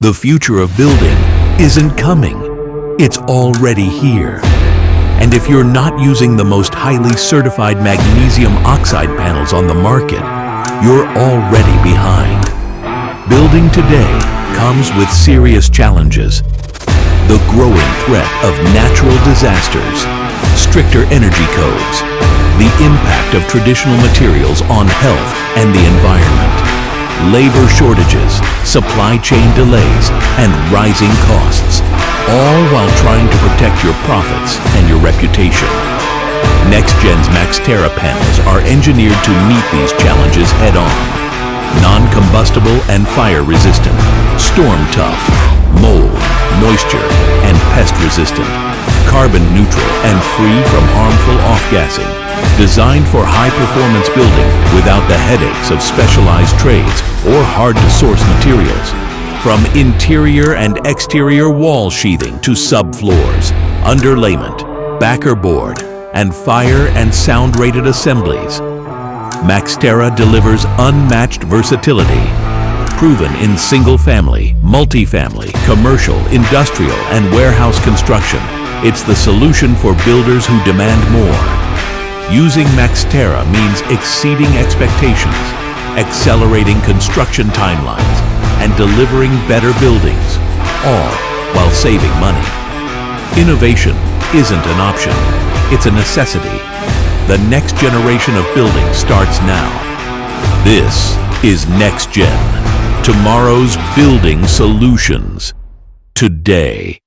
The future of building isn't coming, it's already here. And if you're not using the most highly certified magnesium oxide panels on the market, you're already behind. Building today comes with serious challenges. The growing threat of natural disasters, stricter energy codes, the impact of traditional materials on health and the environment, labor shortages, supply chain delays, and rising costs, all while trying to protect your profits and your reputation. NEXGEN's MAXTERRA panels are engineered to meet these challenges head-on. Non-combustible and fire-resistant, storm-tough, mold, moisture, and pest-resistant, carbon-neutral and free from harmful off-gassing, designed for high-performance building without the headaches of specialized trades or hard-to-source materials. From interior and exterior wall sheathing to subfloors, underlayment, backerboard, and fire and sound-rated assemblies, MAXTERRA delivers unmatched versatility. Proven in single-family, multifamily, commercial, industrial, and warehouse construction, it's the solution for builders who demand more. Using MAXTERRA means exceeding expectations, accelerating construction timelines, and delivering better buildings, all while saving money. Innovation isn't an option, it's a necessity. The next generation of building starts now. This is NEXGEN, tomorrow's building solutions, today.